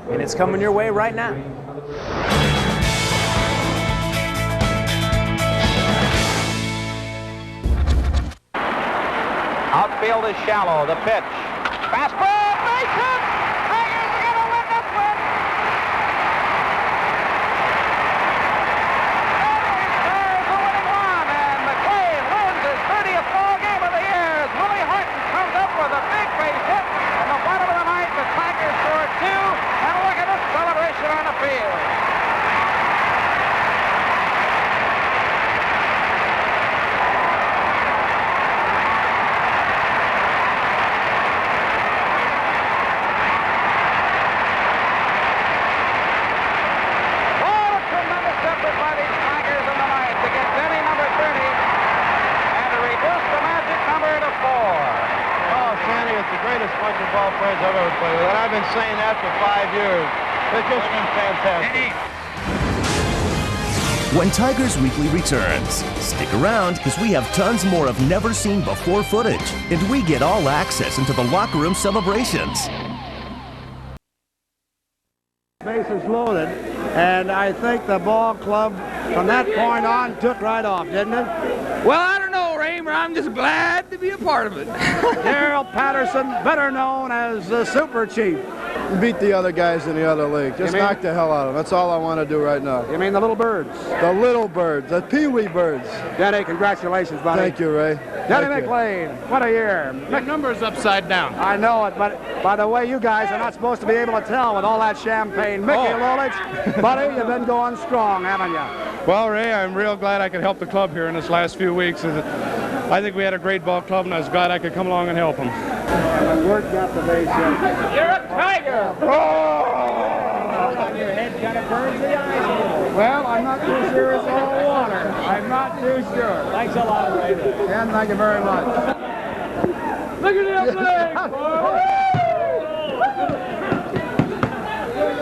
and it's coming your way right now. Outfield is shallow. The pitch. Fastball. Base hit. Tigers are going to win this one. There's the winning run, and McClain wins his 30th ball game of the year as Willie Horton comes up with a big base hit. In the bottom of the ninth, the Tigers score 2, and look at this celebration on the field. Bunch of ball players I've ever played with, and I've been saying that for 5 years. They've just been fantastic. When Tigers Weekly returns, stick around because we have tons more of never-seen-before footage, and we get all access into the locker room celebrations. Bases loaded, and I think the ball club from that point on took right off, didn't it? Well, I don't know, Raymer. I'm just glad to be a part of it. Daryl Patterson, better known as the Super Chief. Beat the other guys in the other league. Just knock the hell out of them. That's all I want to do right now. You mean the little birds? The little birds, the pee-wee birds. Denny, congratulations, buddy. Thank you, Ray. Denny McClain, what a year. Your number's upside down. I know it, but by the way, you guys are not supposed to be able to tell with all that champagne. Mickey Lolich, buddy, you've been going strong, haven't you? Well, Ray, I'm real glad I could help the club here in this last few weeks. I think we had a great ball club, and I was glad I could come along and help them. And the word got the base hit. You're a Tiger! Your head kind of burns the eyes. Well, I'm not too sure it's all water. I'm not too sure. Thanks a lot, Ray. And thank you very much. Look at that leg!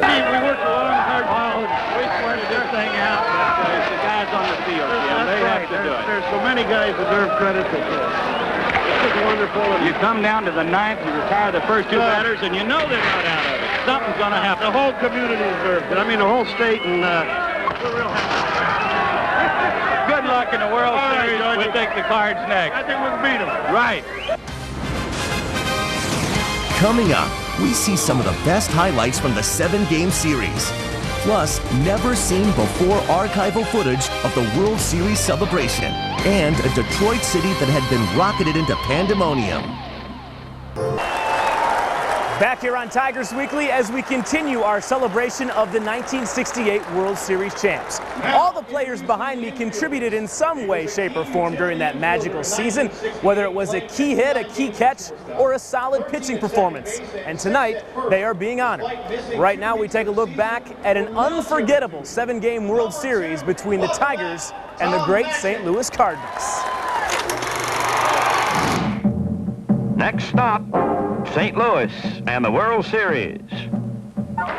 We worked a long, hard while. We sweated this thing out, but it's the guys on the field. They have to do it. There's so many guys deserve credit for this. It's just wonderful. You come down to the ninth, you retire the first two batters, and you know they're not out of it. Something's going to happen. The whole community deserves it. I mean, the whole state, and we're real happy. Good luck in the World Series. We'll take the Cards next. I think we'll beat them. Right. Coming up, we see some of the best highlights from the 7-game series. Plus, never-seen-before archival footage of the World Series celebration and a Detroit city that had been rocketed into pandemonium. Back here on Tigers Weekly as we continue our celebration of the 1968 World Series champs. All the players behind me contributed in some way, shape, or form during that magical season, whether it was a key hit, a key catch, or a solid pitching performance. And tonight, they are being honored. Right now, we take a look back at an unforgettable 7-game World Series between the Tigers and the great St. Louis Cardinals. Next stop, St. Louis and the World Series.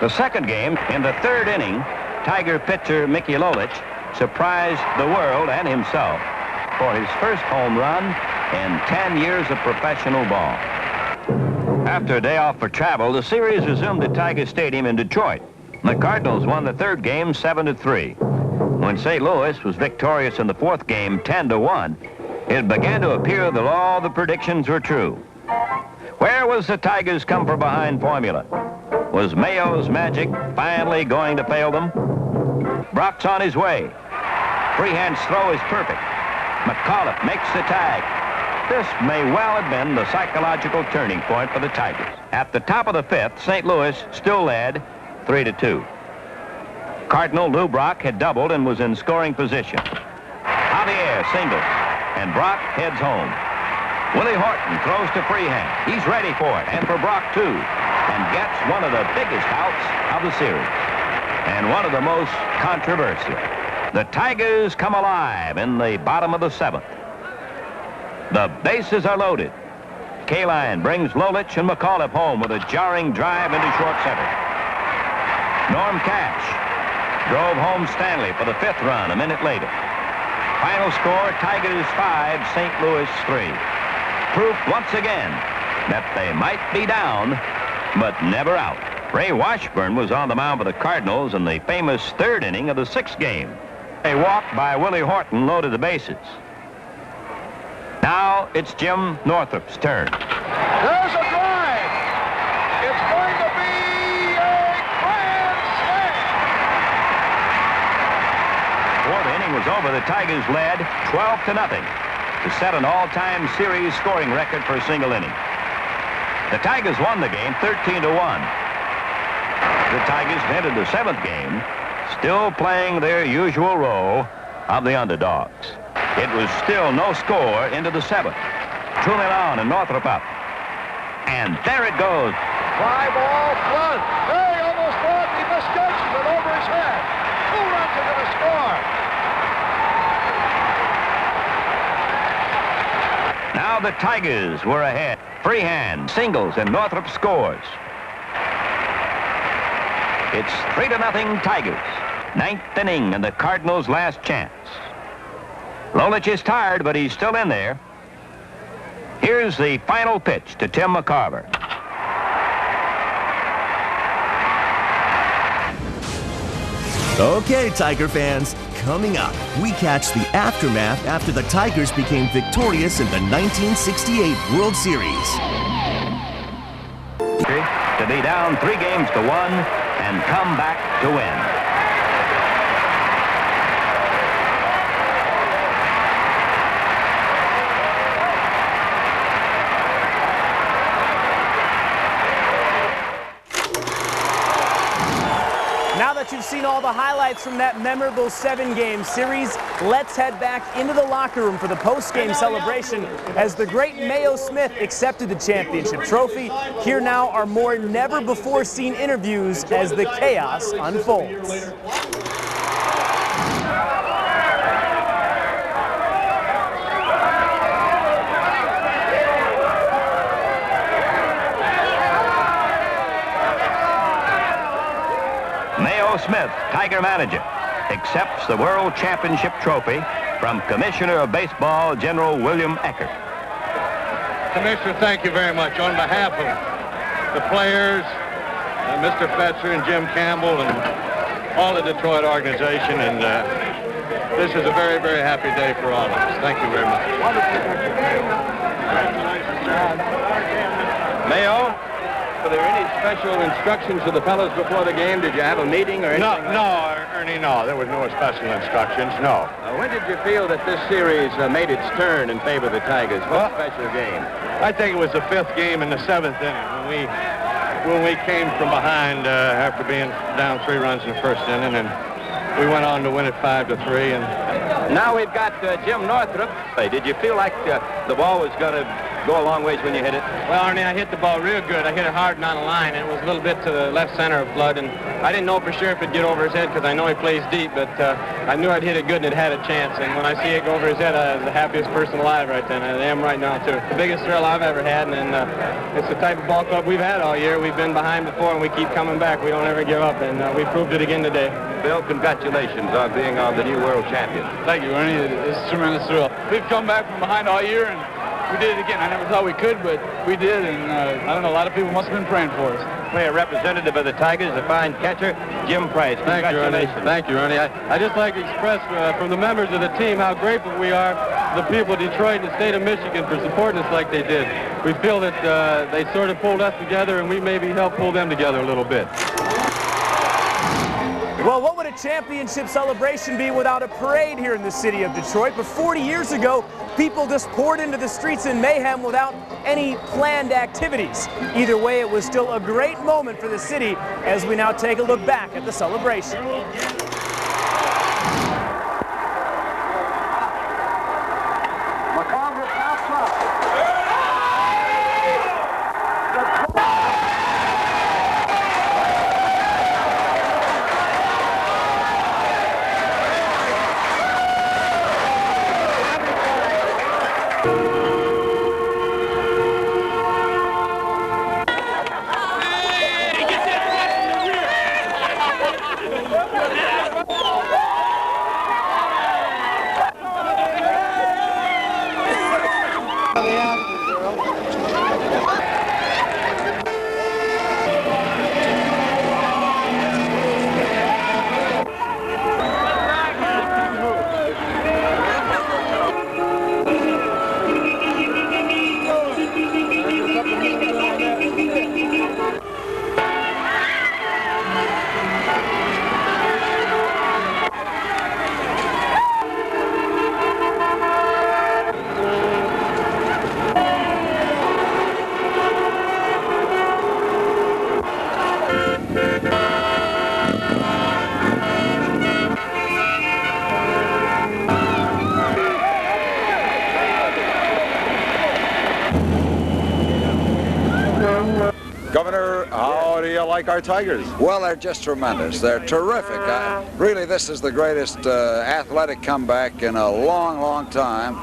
The second game, in the third inning, Tiger pitcher Mickey Lolich surprised the world and himself for his first home run in 10 years of professional ball. After a day off for travel, the series resumed at Tiger Stadium in Detroit. The Cardinals won the third game 7-3. When St. Louis was victorious in the fourth game 10-1, it began to appear that all the predictions were true. Where was the Tigers' come-from-behind formula? Was Mayo's magic finally going to fail them? Brock's on his way. Freehand's throw is perfect. McAuliffe makes the tag. This may well have been the psychological turning point for the Tigers. At the top of the fifth, St. Louis still led 3-2. Cardinal Lou Brock had doubled and was in scoring position. Javier singles, and Brock heads home. Willie Horton throws to Freehand. He's ready for it, and for Brock too, and gets one of the biggest outs of the series, and one of the most controversial. The Tigers come alive in the bottom of the seventh. The bases are loaded. Kaline brings Lolich and McAuliffe home with a jarring drive into short center. Norm Cash drove home Stanley for the fifth run a minute later. Final score, Tigers 5, St. Louis 3. Proof once again that they might be down, but never out. Ray Washburn was on the mound for the Cardinals in the famous third inning of the sixth game. A walk by Willie Horton loaded the bases. Now it's Jim Northrup's turn. There's a drive. It's going to be a grand slam. Before the inning was over, the Tigers led 12-0 to set an all-time series scoring record for a single inning. The Tigers won the game 13-1. The Tigers entered the seventh game still playing their usual role of the underdogs. It was still no score into the seventh. 2 men on and Northrop up. And there it goes. Fly ball, front. Hey, almost brought. He misjudged it over his head. 2 runs into the score. Now the Tigers were ahead. Freehand, singles, and Northrop scores. It's 3-0 Tigers. Ninth inning and the Cardinals' last chance. Lolich is tired, but he's still in there. Here's the final pitch to Tim McCarver. Okay, Tiger fans, coming up, we catch the aftermath after the Tigers became victorious in the 1968 World Series. To be down 3-1 and come back to win. Now that you've seen all the highlights from that memorable 7-game series, let's head back into the locker room for the post-game celebration as the great Mayo Smith accepted the championship trophy. Here now are more never-before-seen interviews as the chaos unfolds. Smith, Tiger manager, accepts the World Championship trophy from Commissioner of Baseball General William Eckert. Commissioner, thank you very much. On behalf of the players, Mr. Fetzer and Jim Campbell and all the Detroit organization, and this is a very, very happy day for all of us. Thank you very much. Mayo? Were there any special instructions to the fellows before the game? Did you have a meeting or anything? No, Ernie, no. There was no special instructions, no. When did you feel that this series made its turn in favor of the Tigers? What special game? I think it was the 5th game in the 7th inning when we came from behind after being down 3 runs in the 1st inning, and we went on to win it 5-3. And now we've got Jim Northrop. Hey, did you feel like the ball was going to go a long ways when you hit it? Well, Ernie, I hit the ball real good. I hit it hard and on the line, and it was a little bit to the left center of Flood, and I didn't know for sure if it'd get over his head because I know he plays deep, but I knew I'd hit it good and it had a chance, and when I see it go over his head, I was the happiest person alive right then. I am right now, too. The biggest thrill I've ever had, and it's the type of ball club we've had all year. We've been behind before, and we keep coming back. We don't ever give up, and we proved it again today. Bill, congratulations on being on the new world champion. Thank you, Ernie. It's a tremendous thrill. We've come back from behind all year, and we did it again. I never thought we could, but we did, and I don't know, a lot of people must have been praying for us. Player representative of the Tigers, the fine catcher, Jim Price. Congratulations. Thank you, Ernie. I'd just like to express from the members of the team how grateful we are, the people of Detroit and the state of Michigan, for supporting us like they did. We feel that they sort of pulled us together, and we maybe helped pull them together a little bit. Well, what would a championship celebration be without a parade here in the city of Detroit? But 40 years ago, people just poured into the streets in mayhem without any planned activities. Either way, it was still a great moment for the city as we now take a look back at the celebration. Hey, get that right in the rear. like our Tigers? Well, they're just tremendous. They're terrific. Really, this is the greatest athletic comeback in a long, long time.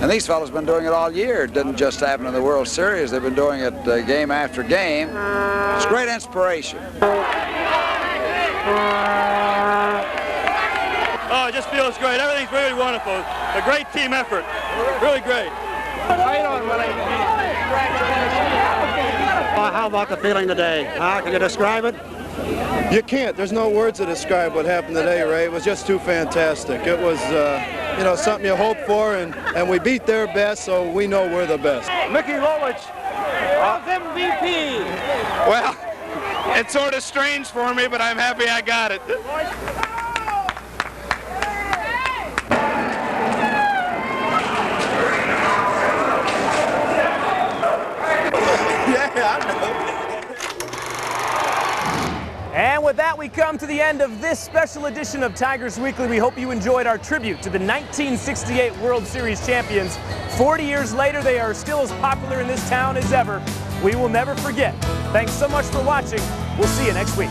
And these fellows have been doing it all year. It didn't just happen in the World Series. They've been doing it game after game. It's great inspiration. Oh, it just feels great. Everything's really wonderful. A great team effort. Really great. How you doing, Willie? How about the feeling today? Can you describe it? You can't. There's no words to describe what happened today, Ray. It was just too fantastic. It was, you know, something you hope for, and we beat their best, so we know we're the best. Mickey Lolich. MVP. Well, it's sort of strange for me, but I'm happy I got it. And with that, we come to the end of this special edition of Tigers Weekly. We hope you enjoyed our tribute to the 1968 World Series champions. 40 years later, they are still as popular in this town as ever. We will never forget. Thanks so much for watching. We'll see you next week.